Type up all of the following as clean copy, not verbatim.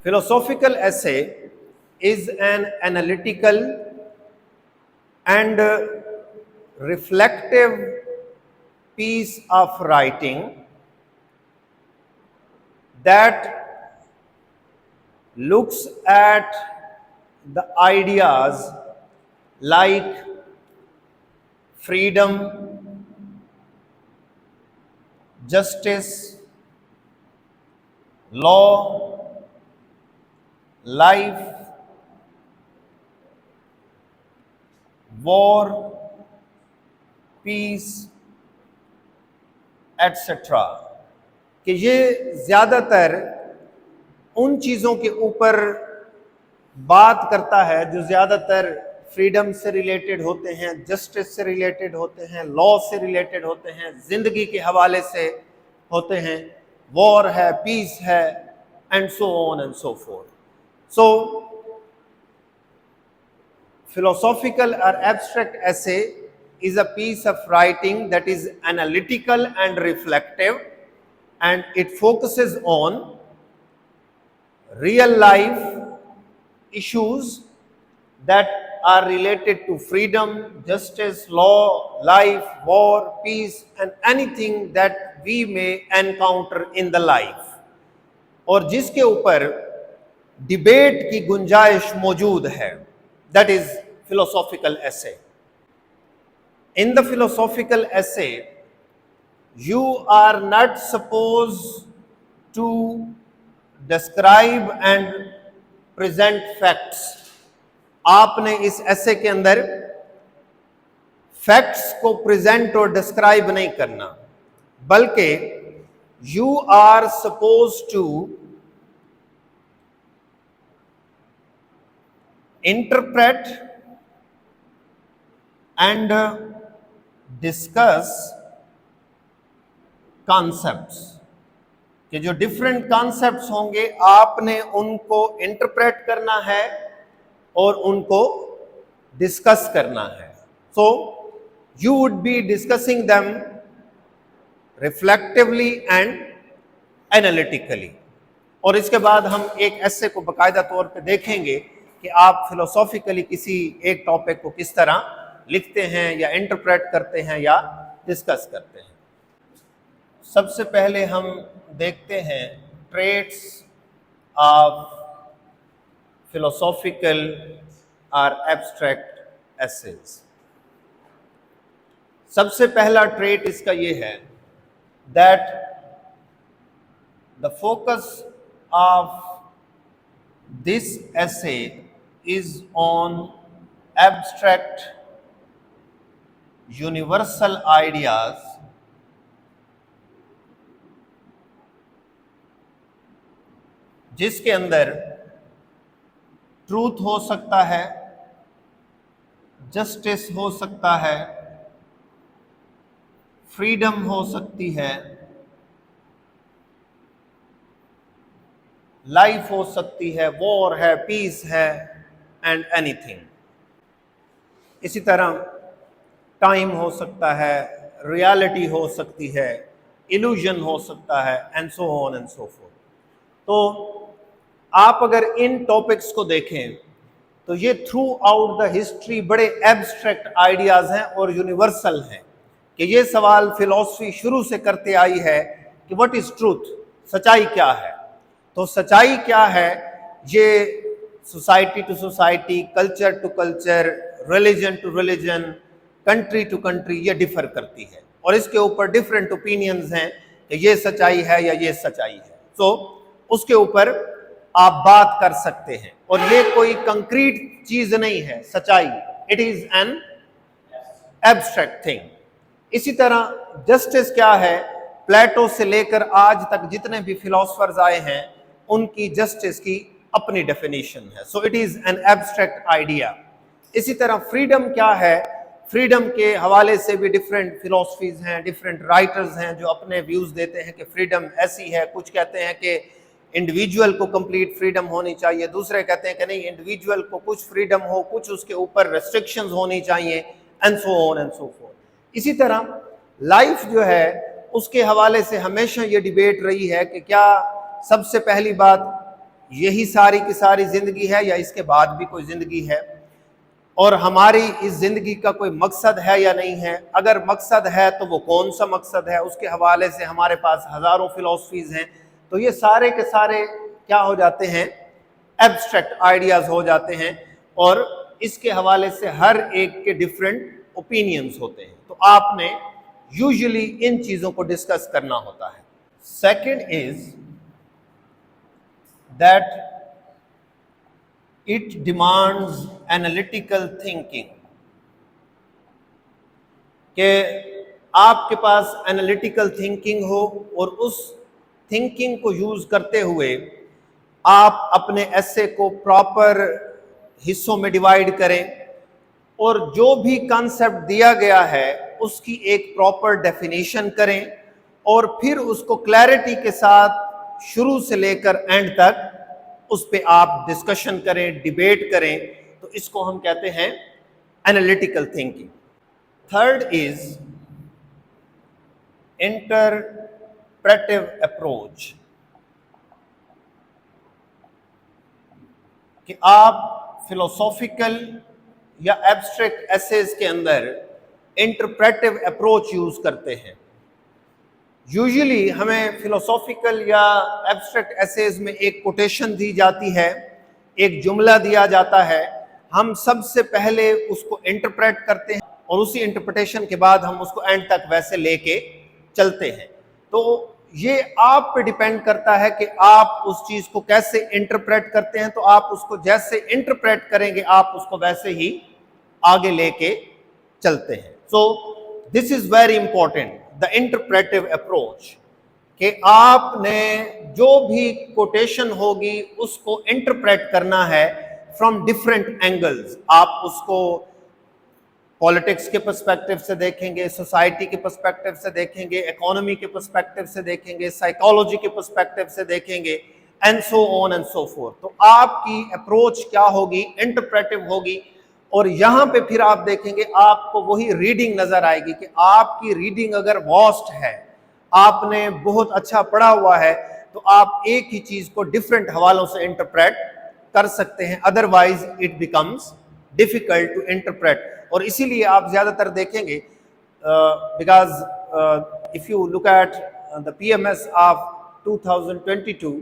Philosophical essay is an analytical and reflective piece of writing that looks at the ideas like freedom, justice, law, life, war, peace, etc. कि ये ज़्यादातर उन चीज़ों के ऊपर बात करता है जो ज़्यादातर फ्रीडम से रिलेटेड होते हैं, जस्टिस से रिलेटेड होते हैं, लॉ से रिलेटेड होते हैं, ज़िंदगी के हवाले से होते हैं, वॉर है, पीस है, and so on and so fourth. So philosophical or abstract essay is a piece of writing that is analytical and reflective, and it focuses on real life issues that are related to freedom, justice, law, life, war, peace, and anything that we may encounter in the life, और जिसके ऊपर debate की गुंजाइश मौजूद है. That is philosophical essay. In the philosophical essay, you are not supposed to describe and present facts. आपने इस essay के अंदर facts को present और describe नहीं करना, बल्कि you are supposed to interpret and discuss concepts. कि जो different concepts होंगे आपने उनको interpret करना है और उनको discuss करना है. So you would be discussing them reflectively and analytically. और इसके बाद हम एक essay को बाकायदा तौर पे देखेंगे कि आप फिलोसॉफिकली किसी एक टॉपिक को किस तरह लिखते हैं या इंटरप्रेट करते हैं या डिस्कस करते हैं. सबसे पहले हम देखते हैं ट्रेट्स ऑफ फिलोसॉफिकल और एब्स्ट्रैक्ट एसेज. सबसे पहला ट्रेट इसका ये है that the focus of this essay is on abstract universal ideas जिसके अंदर ट्रूथ हो सकता है, जस्टिस हो सकता है, फ्रीडम हो सकती है, लाइफ हो सकती है, वॉर है, पीस है, एंड एनीथिंग. इसी तरह टाइम हो सकता है, रियलिटी हो सकती है, इल्यूजन हो सकता है, and so on and so fourth. तो आप अगर इन टॉपिक्स को देखें तो ये थ्रू आउट द हिस्ट्री बड़े एब्स्ट्रैक्ट आइडियाज हैं और यूनिवर्सल हैं. कि ये सवाल फिलॉसफी शुरू से करते आई है कि व्हाट इज ट्रूथ, सच्चाई क्या है. तो सच्चाई क्या है ये society to society, culture to culture, religion to religion, country to country ये डिफर करती है और इसके ऊपर डिफरेंट ओपिनियंस हैं कि ये सच्चाई है या ये सच्चाई है. तो उसके ऊपर आप बात कर सकते हैं और ये कोई कंक्रीट चीज नहीं है सच्चाई, it is an abstract thing. इसी तरह जस्टिस क्या है, प्लेटो से लेकर आज तक जितने भी फिलोसफर्स आए हैं उनकी जस्टिस की अपनी डेफिनेशन है. So it is an abstract idea. इसी तरह फ्रीडम क्या है, फ्रीडम के हवाले से भी डिफरेंट फिलोसफीज हैं, डिफरेंट राइटर्स हैं जो अपने व्यूज देते हैं कि फ्रीडम ऐसी है. कुछ कहते हैं कि इंडिविजुअल को कंप्लीट फ्रीडम होनी चाहिए, दूसरे कहते हैं कि नहीं इंडिविजुअल को कुछ फ्रीडम हो, कुछ उसके ऊपर रेस्ट्रिक्शंस होनी चाहिए, and so on and so fourth. इसी तरह लाइफ जो है उसके हवाले से हमेशा ये डिबेट रही है कि क्या सबसे पहली बात यही सारी की सारी जिंदगी है या इसके बाद भी कोई जिंदगी है, और हमारी इस जिंदगी का कोई मकसद है या नहीं है। अगर मकसद है तो वो कौन सा मकसद है, उसके हवाले से हमारे पास हजारों फिलॉसफीज हैं। तो ये सारे के सारे क्या हो जाते हैं, एब्स्ट्रैक्ट आइडियाज हो जाते हैं, और इसके हवाले से हर एक के डिफरेंट ओपिनियंस होते हैं। तो आपने यूजुअली इन चीजों को डिस्कस करना होता है। Second is that it demands analytical thinking, कि आपके पास एनालिटिकल थिंकिंग हो और उस थिंकिंग को यूज करते हुए आप अपने एसे को प्रॉपर हिस्सों में डिवाइड करें और जो भी कॉन्सेप्ट दिया गया है उसकी एक प्रॉपर डेफिनेशन करें, और फिर उसको क्लैरिटी के साथ शुरू से लेकर एंड तक उस पे आप डिस्कशन करें, डिबेट करें। तो इसको हम कहते हैं analytical thinking. Third is interpretive approach, कि आप फिलोसॉफिकल या एब्स्ट्रैक्ट एसेज के अंदर इंटरप्रेटिव अप्रोच यूज करते हैं। यूजुअली हमें फिलोसॉफिकल या एब्स्ट्रैक्ट एसेज में एक कोटेशन दी जाती है, एक जुमला दिया जाता है, हम सबसे पहले उसको इंटरप्रेट करते हैं और उसी इंटरप्रिटेशन के बाद हम उसको एंड तक वैसे लेके चलते हैं। तो ये आप पे डिपेंड करता है कि आप उस चीज को कैसे इंटरप्रेट करते हैं। तो आप उसको जैसे इंटरप्रेट करेंगे आप उसको वैसे ही आगे लेके चलते हैं। So this is very important, the interpretive approach, कि आपने जो भी कोटेशन होगी उसको इंटरप्रेट करना है फ्रॉम डिफरेंट एंगल्स। आप उसको पॉलिटिक्स के पर्सपेक्टिव से देखेंगे, सोसाइटी के पर्सपेक्टिव से देखेंगे, इकोनॉमी के पर्सपेक्टिव से देखेंगे, साइकोलॉजी के पर्सपेक्टिव से देखेंगे, and so on and so fourth. तो आपकी अप्रोच क्या होगी, इंटरप्रेटिव होगी। और यहां पे फिर आप देखेंगे आपको वही रीडिंग नजर आएगी कि आपकी रीडिंग अगर वास्ट है, आपने बहुत अच्छा पढ़ा हुआ है, तो आप एक ही चीज को डिफरेंट हवालों से इंटरप्रेट कर सकते हैं। Otherwise it becomes difficult to interpret. और इसीलिए आप ज्यादातर देखेंगे, because if you look at the PMS of 2022,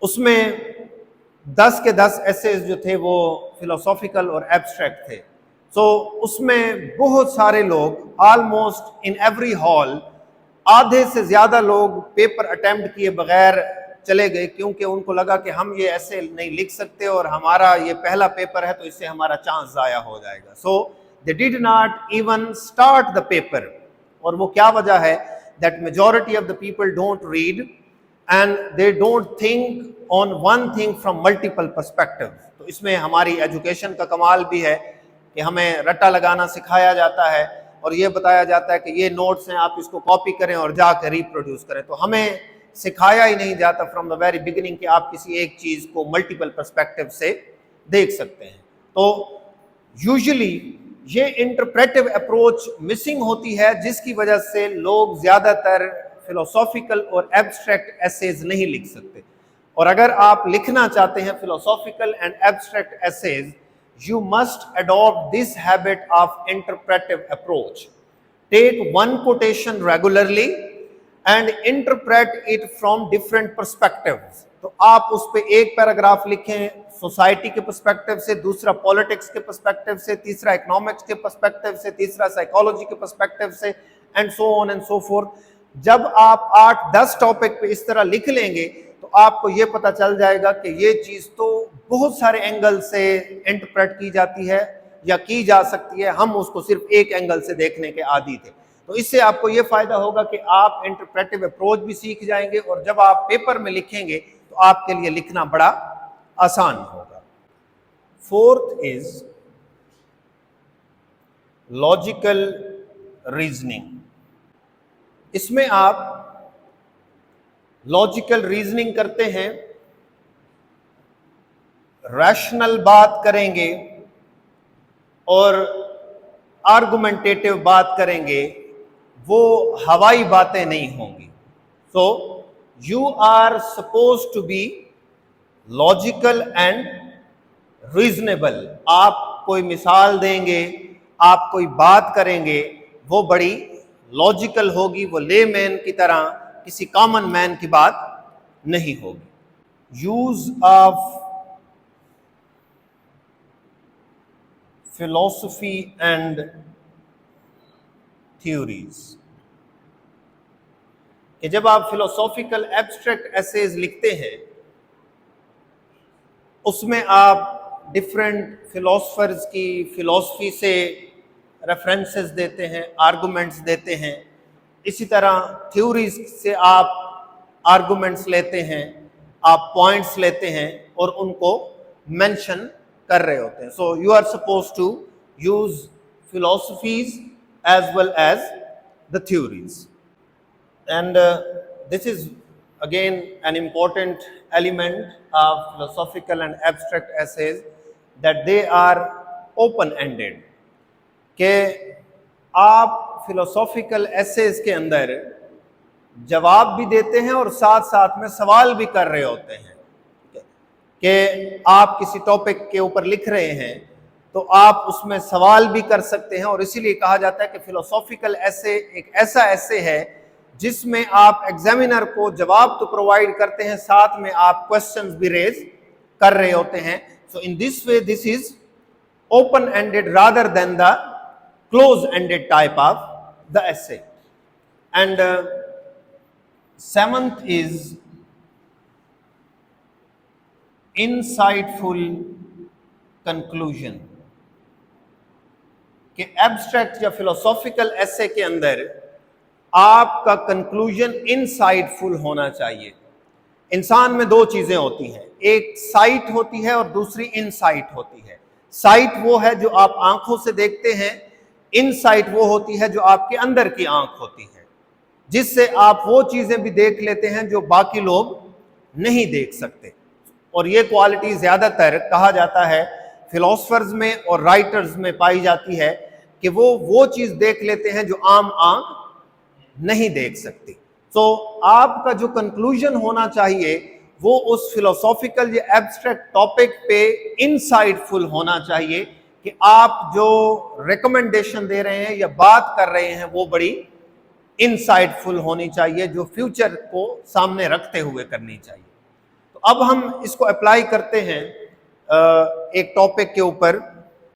उसमें 10 के 10 एसेज जो थे वो फिलोसॉफिकल और एब्स्ट्रैक्ट थे। सो उसमें बहुत सारे लोग, ऑलमोस्ट इन एवरी हॉल, आधे से ज्यादा लोग पेपर अटेम्प्ट किए बगैर चले गए, क्योंकि उनको लगा कि हम ये ऐसे नहीं लिख सकते और हमारा ये पहला पेपर है तो इससे हमारा चांस जाया हो जाएगा। So they did not even start the paper. और वो क्या वजह है, that majority of the people don't read and they don't think on one thing from multiple perspective. तो इसमें हमारी एजुकेशन का कमाल भी है कि हमें रट्टा लगाना सिखाया जाता है और ये बताया जाता है कि ये नोट्स हैं, आप इसको कॉपी करें और जाकर रिप्रोड्यूस करें। तो हमें सिखाया ही नहीं जाता फ्रॉम द वेरी बिगिनिंग कि आप किसी एक चीज को मल्टीपल पर्सपेक्टिव से देख सकते हैं। तो यूजुअली ये इंटरप्रेटिव अप्रोच मिसिंग होती है, जिसकी वजह से लोग ज्यादातर फिलोसॉफिकल और एब्स्ट्रैक्ट एसेज नहीं लिख सकते। और अगर आप लिखना चाहते हैं philosophical and abstract essays, you must adopt this habit of interpretive approach. Take one quotation regularly and interpret it from different perspectives. तो आप उस पे एक पैराग्राफ लिखें सोसाइटी के पर्सपेक्टिव से, दूसरा पॉलिटिक्स के पर्सपेक्टिव से, तीसरा इकोनॉमिक्स के पर्सपेक्टिव से, तीसरा साइकोलॉजी के पर्सपेक्टिव से, and so on and so fourth. जब आप 8-10 टॉपिक पे इस तरह लिख लेंगे तो आपको ये पता चल जाएगा कि ये चीज तो बहुत सारे एंगल से इंटरप्रेट की जाती है या की जा सकती है, हम उसको सिर्फ एक एंगल से देखने के आदी थे। तो इससे आपको ये फायदा होगा कि आप इंटरप्रेटिव अप्रोच भी सीख जाएंगे और जब आप पेपर में लिखेंगे तो आपके लिए लिखना बड़ा आसान होगा। Fourth is logical reasoning. इसमें आप लॉजिकल रीजनिंग करते हैं, रैशनल बात करेंगे और आर्गुमेंटेटिव बात करेंगे, वो हवाई बातें नहीं होंगी। So you are suppose to be logical and reasonable. आप कोई मिसाल देंगे, आप कोई बात करेंगे, वो बड़ी लॉजिकल होगी, वो लेमैन की तरह किसी कॉमन मैन की बात नहीं होगी। Use of philosophy and theories, कि जब आप फिलोसॉफिकल एब्स्ट्रैक्ट एसेज लिखते हैं उसमें आप डिफरेंट फिलोसफर्स की फिलॉसफी से रेफरेंसेस देते हैं, आर्गुमेंट्स देते हैं। इसी तरह थ्योरीज से आप आर्गुमेंट्स लेते हैं, आप पॉइंट्स लेते हैं और उनको मेंशन कर रहे होते हैं। So you are suppose to use philosophies as well as the theories, and this is again an important element of philosophical and abstract essays, that they are open ended, कि आप philosophical essays के अंदर जवाब भी देते हैं और साथ साथ में सवाल भी कर रहे होते हैं। कि आप किसी टॉपिक के ऊपर लिख रहे हैं तो आप उसमें सवाल भी कर सकते हैं, और इसीलिए कहा जाता है कि फिलोसॉफिकल एसे एक ऐसा एसे है जिसमें आप एग्जामिनर को जवाब तो प्रोवाइड करते हैं, साथ में आप क्वेश्चंस भी रेज कर रहे होते हैं। So in this way this is open ended rather than the close ended type of the essay. And seventh is insightful conclusion, कि एब्स्ट्रैक्ट या फिलोसॉफिकल एसे के अंदर आपका कंक्लूजन इनसाइटफुल होना चाहिए। इंसान में दो चीजें होती हैं, एक साइट होती है और दूसरी इनसाइट होती है। साइट वो है जो आप आंखों से देखते हैं, इनसाइट वो होती है जो आपके अंदर की आंख होती है, जिससे आप वो चीजें भी देख लेते हैं जो बाकी लोग नहीं देख सकते। और ये क्वालिटी ज्यादातर कहा जाता है फिलोसफर्स में और राइटर्स में पाई जाती है, कि वो चीज देख लेते हैं जो आम आंख नहीं देख सकती। तो आपका जो कंक्लूजन होना चाहिए वो उस फिलोसॉफिकल या एब्स्ट्रैक्ट टॉपिक पे इनसाइटफुल होना चाहिए, कि आप जो रिकमेंडेशन दे रहे हैं या बात कर रहे हैं वो बड़ी इनसाइटफुल होनी चाहिए, जो फ्यूचर को सामने रखते हुए करनी चाहिए। तो अब हम इसको अप्लाई करते हैं एक टॉपिक के ऊपर